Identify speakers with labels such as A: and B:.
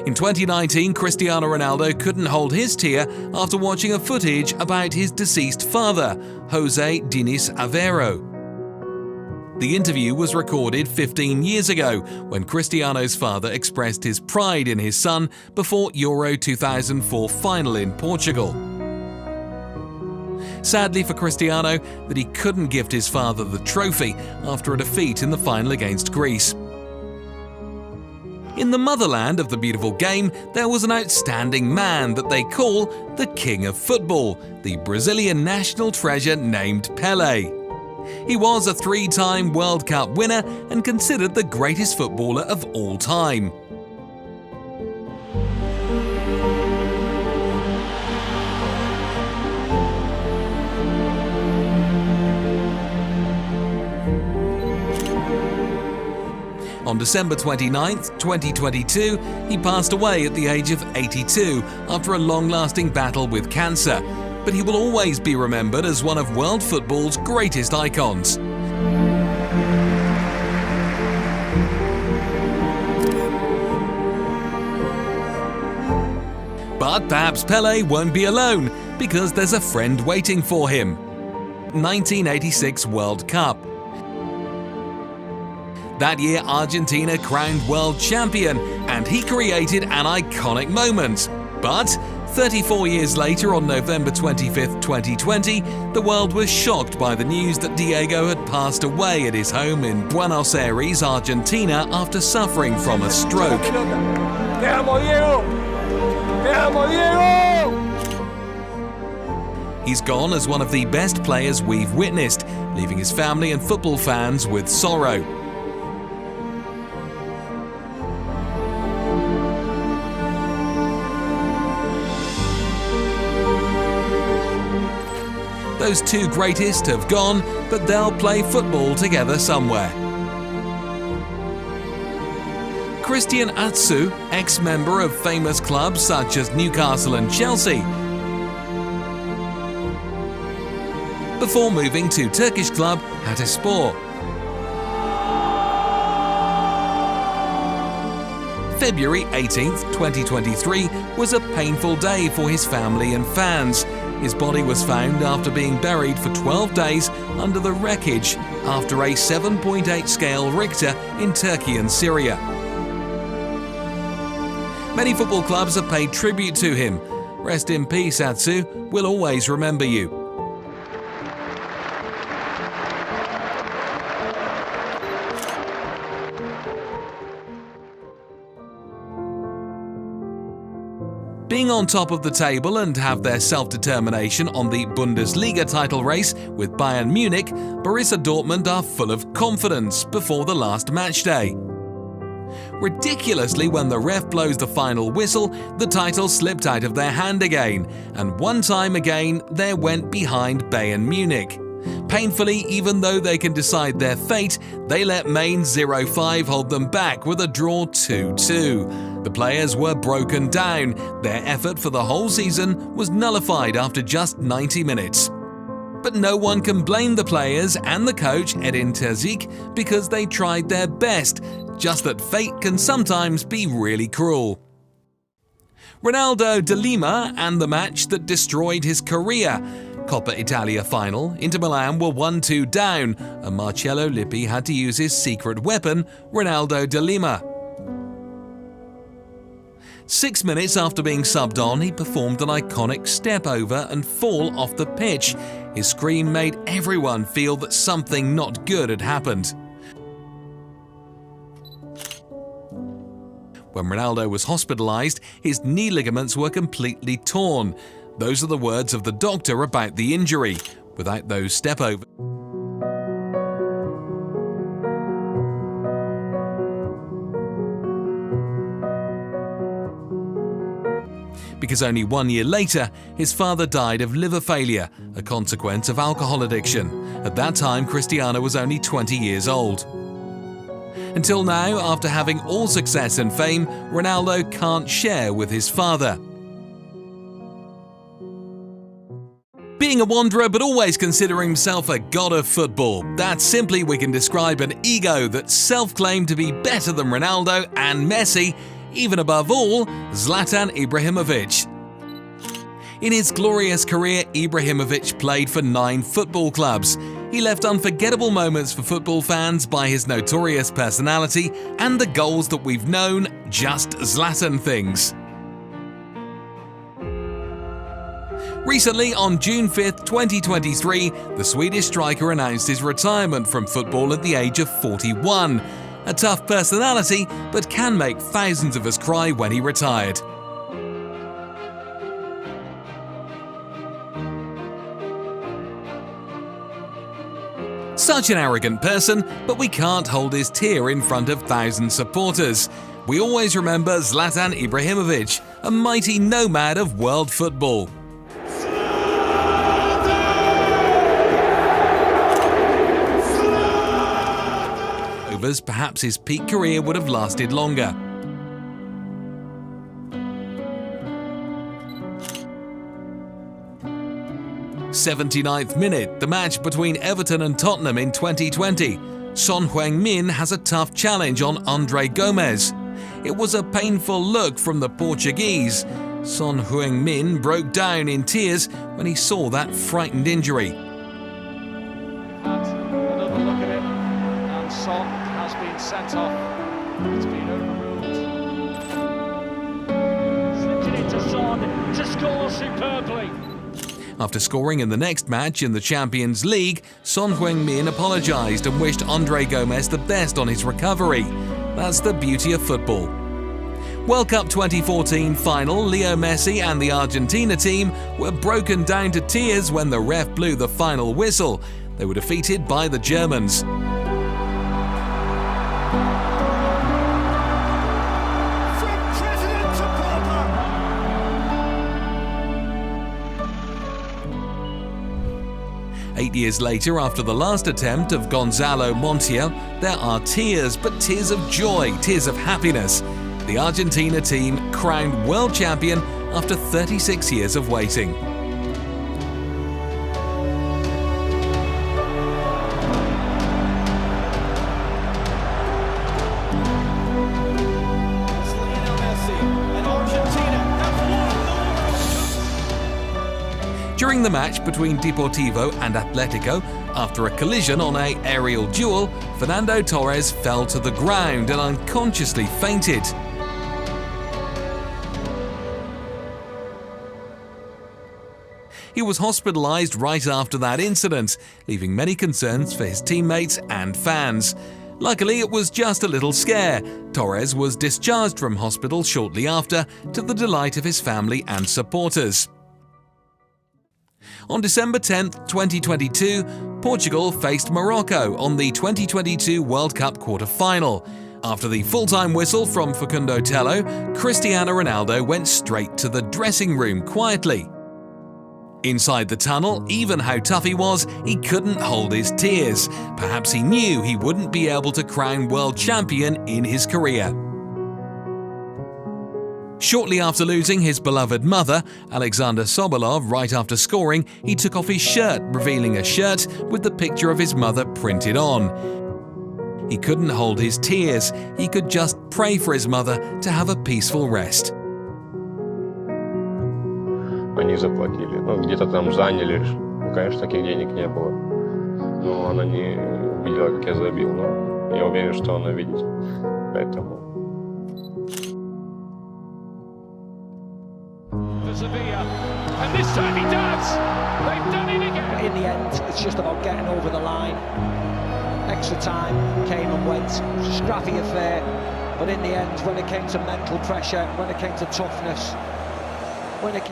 A: In 2019, Cristiano Ronaldo couldn't hold his tear after watching a footage about his deceased father, Jose Diniz Aveiro. The interview was recorded 15 years ago when Cristiano's father expressed his pride in his son before Euro 2004 final in Portugal. Sadly for Cristiano, that he couldn't gift his father the trophy after a defeat in the final against Greece. In the motherland of the beautiful game, there was an outstanding man that they call the King of Football, the Brazilian national treasure named Pele. He was a three-time World Cup winner and considered the greatest footballer of all time. On December 29, 2022, he passed away at the age of 82 after a long-lasting battle with cancer, but he will always be remembered as one of world football's greatest icons. But perhaps Pele won't be alone, because there's a friend waiting for him. 1986 World Cup. That year, Argentina crowned world champion, and he created an iconic moment. But 34 years later, on November 25, 2020, the world was shocked by the news that Diego had passed away at his home in Buenos Aires, Argentina, after suffering from a stroke. He's gone as one of the best players we've witnessed, leaving his family and football fans with sorrow. Those two greatest have gone, but they'll play football together somewhere. Christian Atsu, ex-member of famous clubs such as Newcastle and Chelsea, before moving to Turkish club Hatayspor. February 18th, 2023 was a painful day for his family and fans. His body was found after being buried for 12 days under the wreckage after a 7.8 scale Richter in Turkey and Syria. Many football clubs have paid tribute to him. Rest in peace, Atsu. We'll always remember you. Being on top of the table and have their self-determination on the Bundesliga title race with Bayern Munich, Borussia Dortmund are full of confidence before the last match day. Ridiculously, when the ref blows the final whistle, the title slipped out of their hand again, and one time again they went behind Bayern Munich. Painfully, even though they can decide their fate, they let Mainz 05 hold them back with a draw 2-2. The players were broken down. Their effort for the whole season was nullified after just 90 minutes. But no one can blame the players and the coach Edin Terzic because they tried their best, just that fate can sometimes be really cruel. Ronaldo de Lima and the match that destroyed his career. Coppa Italia final, Inter Milan were 1-2 down, and Marcello Lippi had to use his secret weapon, Ronaldo de Lima. 6 minutes after being subbed on, he performed an iconic step over and fall off the pitch. His scream made everyone feel that something not good had happened. When Ronaldo was hospitalized, his knee ligaments were completely torn. Those are the words of the doctor about the injury. Without those step overs, because only 1 year later, his father died of liver failure, a consequence of alcohol addiction. At that time, Cristiano was only 20 years old. Until now, after having all success and fame, Ronaldo can't share with his father. Being a wanderer but always considering himself a god of football, that's simply we can describe an ego that self-claimed to be better than Ronaldo and Messi. even above all, Zlatan Ibrahimovic. In his glorious career, Ibrahimovic played for 9 football clubs. He left unforgettable moments for football fans by his notorious personality and the goals that we've known just Zlatan things. Recently, on June 5, 2023, the Swedish striker announced his retirement from football at the age of 41. A tough personality, but can make thousands of us cry when he retired. Such an arrogant person, but we can't hold his tear in front of thousands supporters. We always remember Zlatan Ibrahimovic, a mighty nomad of world football. Perhaps his peak career would have lasted longer. '79th minute, the match between Everton and Tottenham in 2020. Son Heung-min has a tough challenge on Andre Gomes. It was a painful look from the Portuguese. Son Heung-min broke down in tears when he saw that frightened injury.
B: Another look at it, and Son has been sent off. It's been overruled. Slipped it into Son to score superbly.
A: After scoring in the next match in the Champions League, Son Heung-min apologised and wished Andre Gomes the best on his recovery. That's the beauty of football. World Cup 2014 final, Leo Messi and the Argentina team were broken down to tears when the ref blew the final whistle. They were defeated by the Germans.
C: From president to pauper.
A: 8 years later, after the last attempt of Gonzalo Montiel, there are tears, but tears of joy, tears of happiness. The Argentina team crowned world champion after 36 years of waiting.
C: Messi and Argentina have won the World Cup.
A: During the match between Deportivo and Atletico, after a collision on an aerial duel, Fernando Torres fell to the ground and unconsciously fainted. He was hospitalized right after that incident, leaving many concerns for his teammates and fans. Luckily, it was just a little scare. Torres was discharged from hospital shortly after, to the delight of his family and supporters. On December 10, 2022, Portugal faced Morocco on the 2022 World Cup quarter-final. After the full-time whistle from Facundo Tello, Cristiano Ronaldo went straight to the dressing room quietly. Inside the tunnel, even how tough he was, he couldn't hold his tears. Perhaps he knew he wouldn't be able to crown world champion in his career. Shortly after losing his beloved mother, Alexander Sobolov, right after scoring, he took off his shirt, revealing a shirt with the picture of his mother printed on. He couldn't hold his tears. He could just pray for his mother to have a peaceful rest.
D: Они заплатили. Ну, где-то там заняли. Конечно, таких денег не было. Но она не видела, как я забил. Но я уверен, что она видит. Поэтому...
B: And this time he does! They've done it again!
E: In the end, it's just about getting over the line. Extra time came and went. It was a scrappy affair. But in the end, when it came to mental pressure, when it came to toughness, when it